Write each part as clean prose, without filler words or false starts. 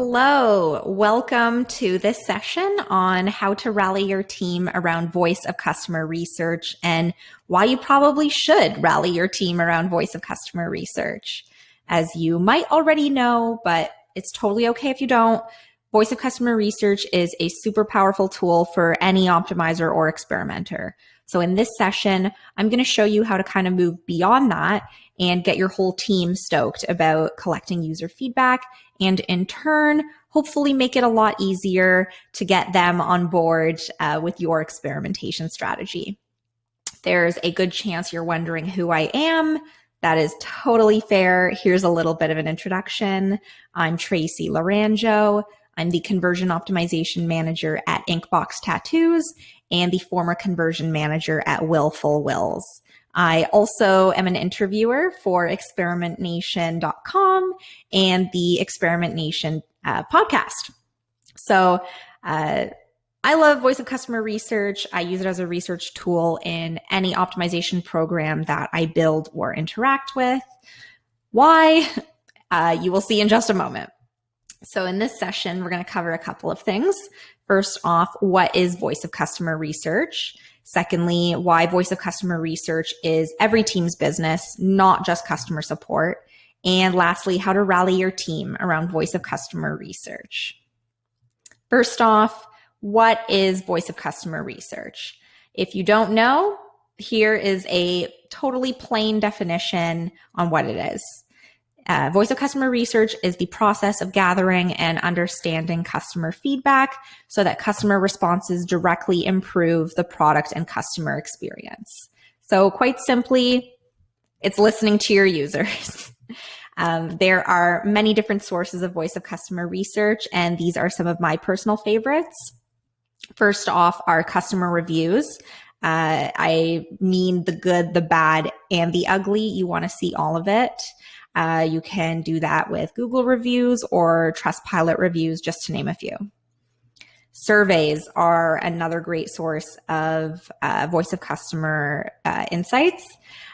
Hello, welcome to this session on how to rally your team around voice of customer research and why you probably should rally your team around voice of customer research. As you might already know, but it's totally okay if you don't, voice of customer research is a super powerful tool for any optimizer or experimenter. So in this session, I'm going to show you how to kind of move beyond that and get your whole team stoked about collecting user feedback and in turn, hopefully make it a lot easier to get them on board with your experimentation strategy. There's a good chance you're wondering who I am. That is totally fair. Here's a little bit of an introduction. I'm Tracy Laranjo. I'm the conversion optimization manager at Inkbox Tattoos and the former conversion manager at Willful Wills. I also am an interviewer for experimentnation.com and the Experiment Nation podcast. So I love voice of customer research. I use it as a research tool in any optimization program that I build or interact with. Why? You will see in just a moment. So in this session, we're going to cover a couple of things. First off, what is voice of customer research? Secondly, why voice of customer research is every team's business, not just customer support. And lastly, how to rally your team around voice of customer research. First off, what is voice of customer research? If you don't know, here is a totally plain definition on what it is. Voice of customer research is the process of gathering and understanding customer feedback so that customer responses directly improve the product and customer experience. So quite simply, it's listening to your users. There are many different sources of voice of customer research, and these are some of my personal favorites. First off are customer reviews. I mean the good, the bad, and the ugly. You want to see all of it. You can do that with Google reviews or Trustpilot reviews, just to name a few. Surveys are another great source of voice of customer insights.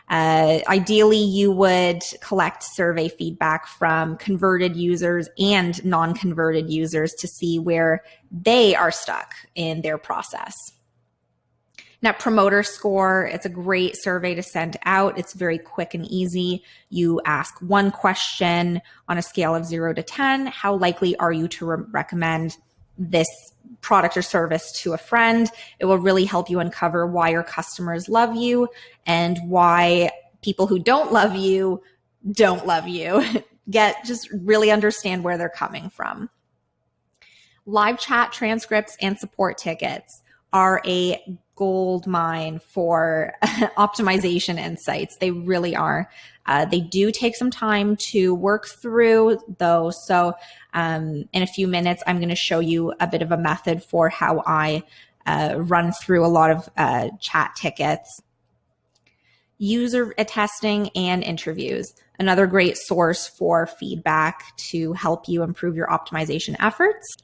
Ideally, you would collect survey feedback from converted users and non-converted users to see where they are stuck in their process. Net Promoter Score, it's a great survey to send out. It's very quick and easy. You ask one question on a scale of 0 to 10. How likely are you to recommend this product or service to a friend? It will really help you uncover why your customers love you and why people who don't love you don't love you. Just really understand where they're coming from. Live chat transcripts and support tickets are a gold mine for optimization insights. They really are. They do take some time to work through though. So in a few minutes, I'm going to show you a bit of a method for how I run through a lot of chat tickets. User testing and interviews, another great source for feedback to help you improve your optimization efforts.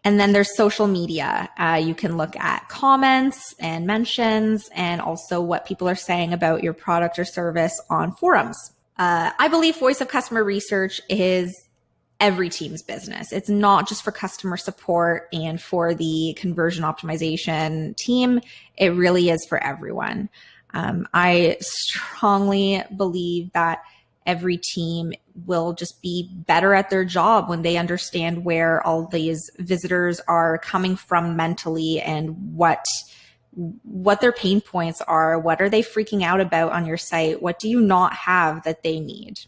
And then there's social media. You can look at comments and mentions and also what people are saying about your product or service on forums. I believe voice of customer research is every team's business. It's not just for customer support and for the conversion optimization team. It really is for everyone. I strongly believe that every team will just be better at their job when they understand where all these visitors are coming from mentally and what their pain points are. What are they freaking out about on your site? What do you not have that they need?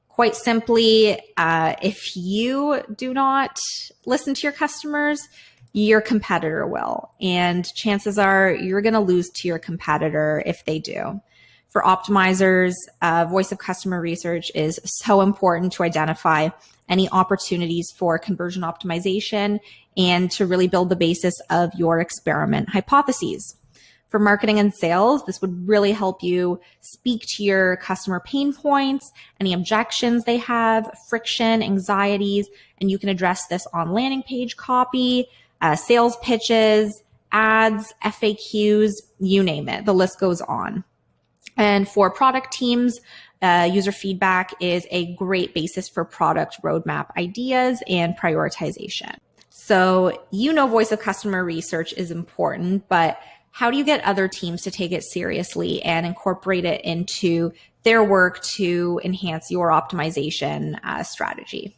Quite simply, if you do not listen to your customers, your competitor will. And chances are you're going to lose to your competitor if they do. For optimizers, voice of customer research is so important to identify any opportunities for conversion optimization and to really build the basis of your experiment hypotheses. For marketing and sales, this would really help you speak to your customer pain points, any objections they have, friction, anxieties, and you can address this on landing page copy, sales pitches, ads, FAQs, you name it. The list goes on. And for product teams, user feedback is a great basis for product roadmap ideas and prioritization. So, voice of customer research is important, but how do you get other teams to take it seriously and incorporate it into their work to enhance your optimization strategy?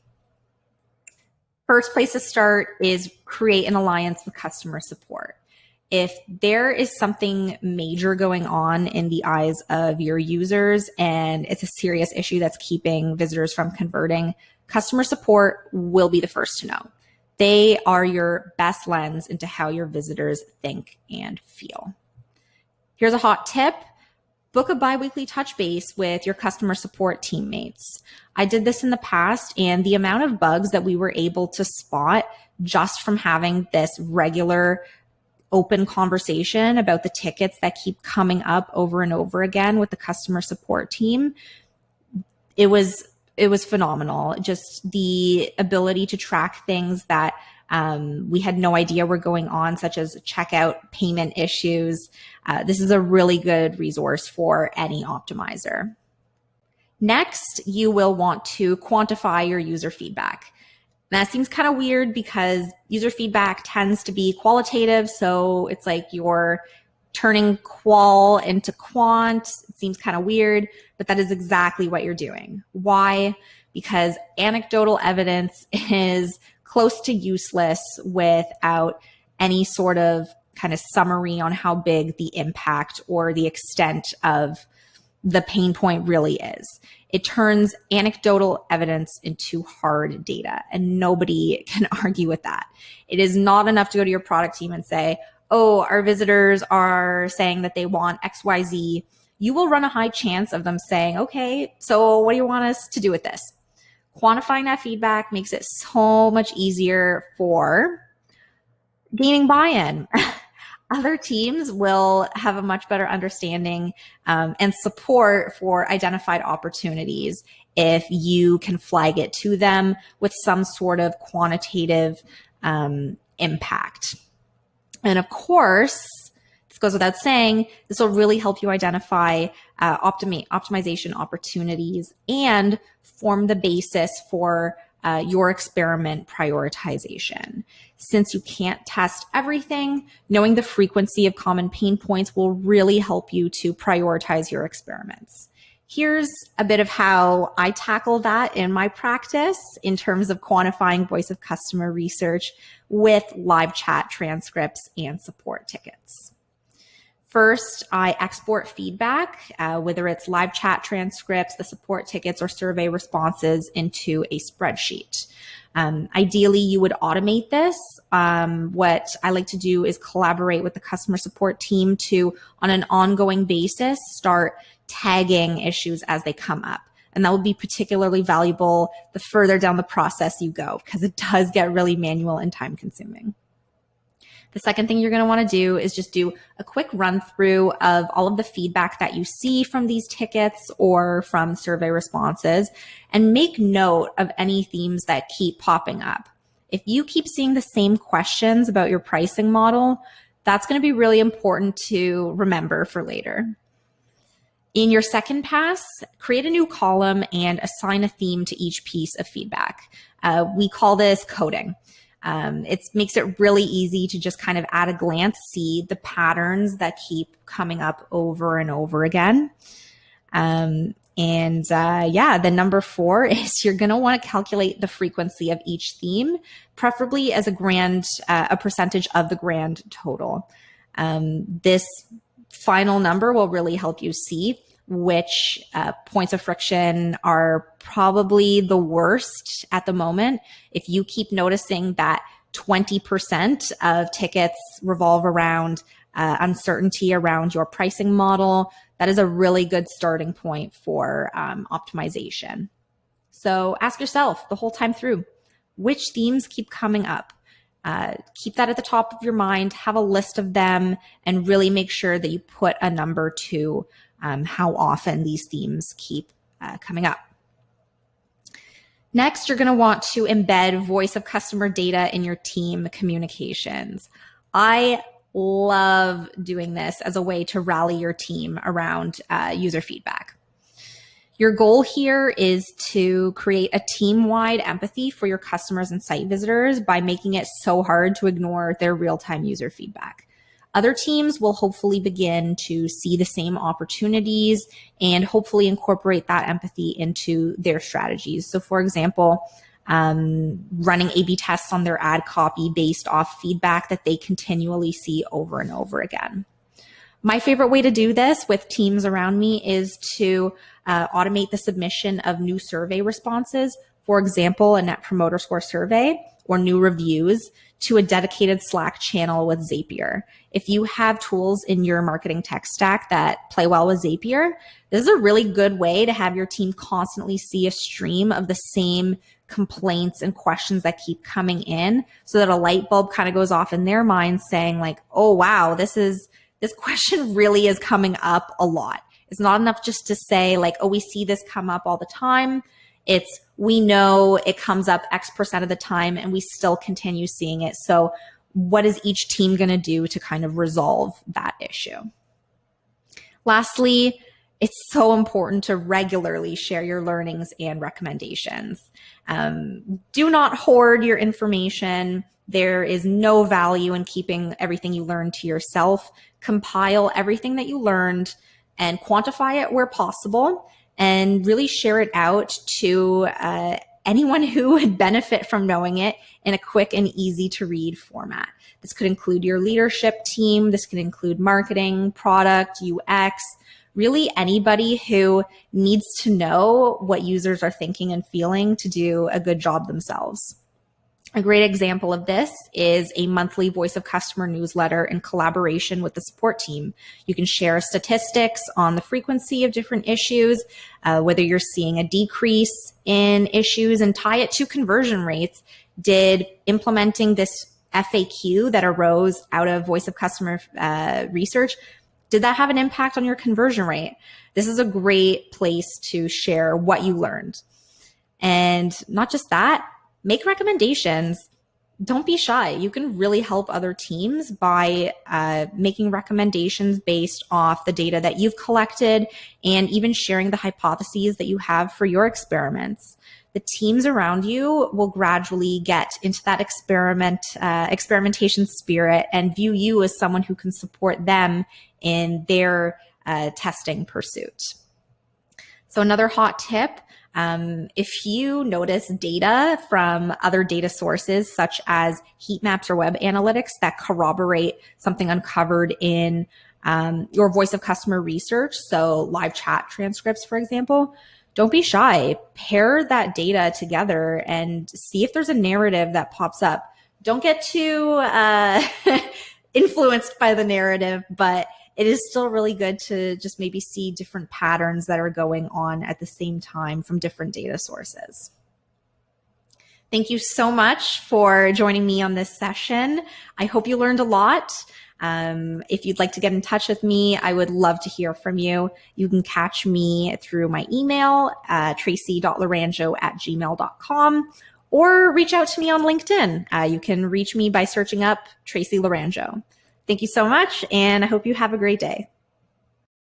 First place to start is create an alliance with customer support. If there is something major going on in the eyes of your users and it's a serious issue that's keeping visitors from converting, customer support will be the first to know. They are your best lens into how your visitors think and feel. Here's a hot tip. Book a biweekly touch base with your customer support teammates. I did this in the past, and the amount of bugs that we were able to spot just from having this regular open conversation about the tickets that keep coming up over and over again with the customer support team, it was phenomenal. Just the ability to track things that we had no idea were going on, such as checkout payment issues. This is a really good resource for any optimizer. Next, you will want to quantify your user feedback. That seems kind of weird because user feedback tends to be qualitative. So it's like you're turning qual into quant. It seems kind of weird, but that is exactly what you're doing. Why? Because anecdotal evidence is close to useless without any sort of kind of summary on how big the impact or the extent of the pain point really is. It turns anecdotal evidence into hard data, and nobody can argue with that. It is not enough to go to your product team and say, oh, our visitors are saying that they want XYZ. You will run a high chance of them saying, okay, so what do you want us to do with this? Quantifying that feedback makes it so much easier for gaining buy-in. Other teams will have a much better understanding and support for identified opportunities if you can flag it to them with some sort of quantitative impact. And of course, this goes without saying, this will really help you identify optimization opportunities and form the basis for your experiment prioritization. Since you can't test everything, knowing the frequency of common pain points will really help you to prioritize your experiments. Here's a bit of how I tackle that in my practice in terms of quantifying voice of customer research with live chat transcripts and support tickets. First, I export feedback, whether it's live chat transcripts, the support tickets, or survey responses into a spreadsheet. Ideally, you would automate this. What I like to do is collaborate with the customer support team to, on an ongoing basis, start tagging issues as they come up. And that will be particularly valuable the further down the process you go, because it does get really manual and time consuming. The second thing you're going to want to do is just do a quick run through of all of the feedback that you see from these tickets or from survey responses, and make note of any themes that keep popping up. If you keep seeing the same questions about your pricing model, that's going to be really important to remember for later. In your second pass, create a new column and assign a theme to each piece of feedback. We call this coding. It makes it really easy to just kind of at a glance see the patterns that keep coming up over and over again. Then number 4 is you're going to want to calculate the frequency of each theme, preferably as a percentage of the grand total. This final number will really help you see which points of friction are probably the worst at the moment. If you keep noticing that 20% of tickets revolve around uncertainty around your pricing model, that is a really good starting point for optimization. So ask yourself the whole time through, which themes keep coming up? Keep that at the top of your mind, have a list of them, and really make sure that you put a number to how often these themes keep coming up. Next, you're going to want to embed voice of customer data in your team communications. I love doing this as a way to rally your team around user feedback. Your goal here is to create a team-wide empathy for your customers and site visitors by making it so hard to ignore their real-time user feedback. Other teams will hopefully begin to see the same opportunities and hopefully incorporate that empathy into their strategies. So for example, running A/B tests on their ad copy based off feedback that they continually see over and over again. My favorite way to do this with teams around me is to automate the submission of new survey responses, for example, a Net Promoter Score survey or new reviews, to a dedicated Slack channel with Zapier. If you have tools in your marketing tech stack that play well with Zapier, this is a really good way to have your team constantly see a stream of the same complaints and questions that keep coming in, so that a light bulb kind of goes off in their minds saying like, oh, wow, this question really is coming up a lot. It's not enough just to say like, oh, we see this come up all the time. It's, we know it comes up X% of the time and we still continue seeing it. So what is each team going to do to kind of resolve that issue? Lastly, it's so important to regularly share your learnings and recommendations. Do not hoard your information. There is no value in keeping everything you learned to yourself. Compile everything that you learned and quantify it where possible, and really share it out to anyone who would benefit from knowing it in a quick and easy to read format. This could include your leadership team. This could include marketing, product, UX, really anybody who needs to know what users are thinking and feeling to do a good job themselves. A great example of this is a monthly Voice of Customer newsletter in collaboration with the support team. You can share statistics on the frequency of different issues, whether you're seeing a decrease in issues, and tie it to conversion rates. Did implementing this FAQ that arose out of Voice of Customer research, did that have an impact on your conversion rate? This is a great place to share what you learned. And not just that, make recommendations. Don't be shy. You can really help other teams by making recommendations based off the data that you've collected and even sharing the hypotheses that you have for your experiments. The teams around you will gradually get into that experimentation spirit and view you as someone who can support them in their testing pursuit. So another hot tip, if you notice data from other data sources, such as heat maps or web analytics that corroborate something uncovered in your Voice of Customer research, so live chat transcripts, for example, don't be shy. Pair that data together and see if there's a narrative that pops up. Don't get too influenced by the narrative, but it is still really good to just maybe see different patterns that are going on at the same time from different data sources. Thank you so much for joining me on this session. I hope you learned a lot. If you'd like to get in touch with me, I would love to hear from you. You can catch me through my email, tracy.laranjo@gmail.com, or reach out to me on LinkedIn. You can reach me by searching up Tracy Laranjo. Thank you so much, and I hope you have a great day.